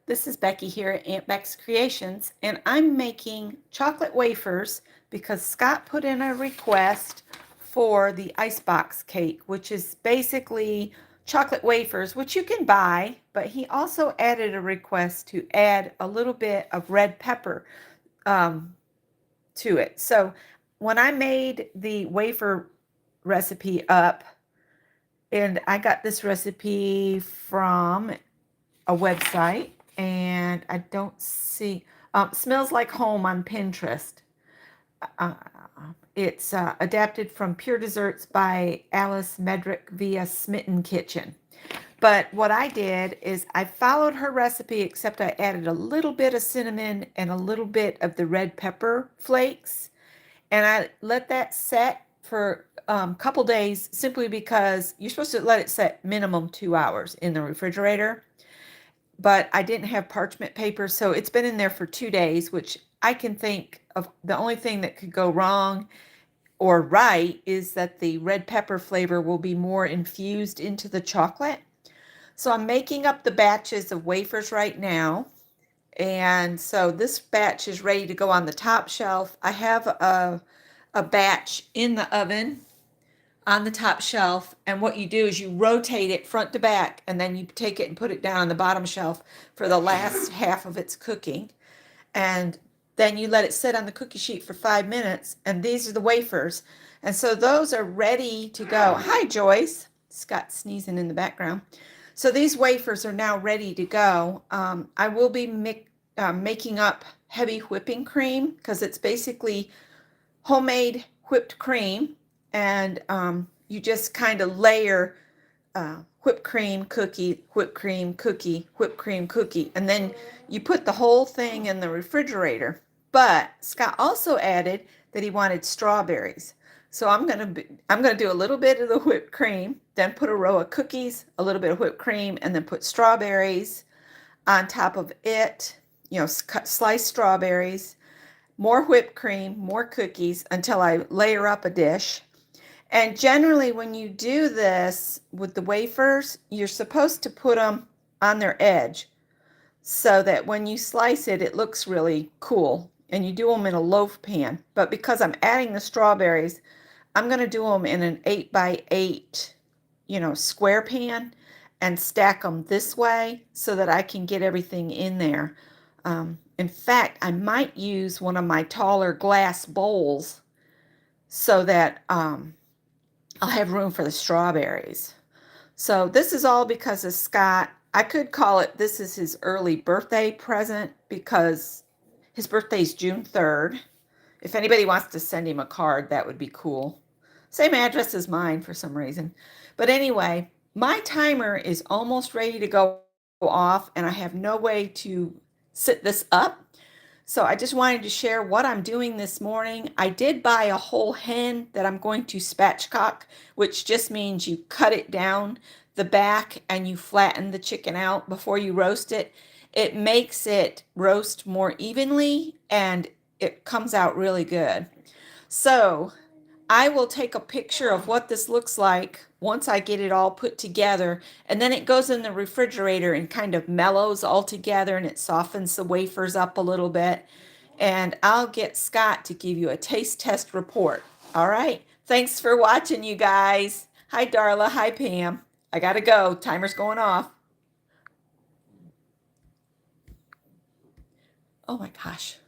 This is Becky here at AuntBecsCreations, and I'm making chocolate wafers because Scott put in a request for the icebox cake, which is basically chocolate wafers, which you can buy, but he also added a request to add a little bit of red pepper to it. So when I made the wafer recipe up, and I got this recipe from a website, and I don't see Smells Like Home on Pinterest. Uh, it's adapted from Pure Desserts by Alice Medrick via Smitten Kitchen. But what I did is I followed her recipe, except I added a little bit of cinnamon and a little bit of the red pepper flakes. And I let that set for a couple days simply because you're supposed to let it set minimum 2 hours in the refrigerator. But I didn't have parchment paper, so it's been in there for 2 days, which I can think of the only thing that could go wrong or right is that the red pepper flavor will be more infused into the chocolate. So I'm making up the batches of wafers right now. And so this batch is ready to go on the top shelf. I have a batch in the oven on the top shelf, and what you do is you rotate it front to back, and then you take it and put it down on the bottom shelf for the last half of its cooking, and then you let it sit on the cookie sheet for 5 minutes, and these are the wafers. And so those are ready to go. Hi, Joyce. Scott sneezing in the background. So these wafers are now ready to go. I will be making up heavy whipping cream because it's basically homemade whipped cream, and you just kind of layer whipped cream, cookie, whipped cream, cookie, whipped cream, cookie, and then you put the whole thing in the refrigerator. But Scott also added that he wanted strawberries. So I'm gonna do a little bit of the whipped cream, then put a row of cookies, a little bit of whipped cream, and then put strawberries on top of it. You know, sliced strawberries, more whipped cream, more cookies until I layer up a dish. And generally, when you do this with the wafers, you're supposed to put them on their edge so that when you slice it, it looks really cool. And you do them in a loaf pan. But because I'm adding the strawberries, I'm going to do them in an 8x8, square pan and stack them this way so that I can get everything in there. In fact, I might use one of my taller glass bowls so that I'll have room for the strawberries. So this is all because of Scott. I could call it this is his early birthday present because his birthday is June 3rd. If anybody wants to send him a card, that would be cool. Same address as mine for some reason. But anyway, my timer is almost ready to go off, and I have no way to sit this up. So I just wanted to share what I'm doing this morning. I did buy a whole hen that I'm going to spatchcock, which just means you cut it down the back and you flatten the chicken out before you roast it. It makes it roast more evenly and it comes out really good. So I will take a picture of what this looks like once I get it all put together, and then it goes in the refrigerator and kind of mellows all together and it softens the wafers up a little bit. And I'll get Scott to give you a taste test report. All right. Thanks for watching, you guys. Hi, Darla. Hi, Pam. I gotta go. Timer's going off. Oh my gosh.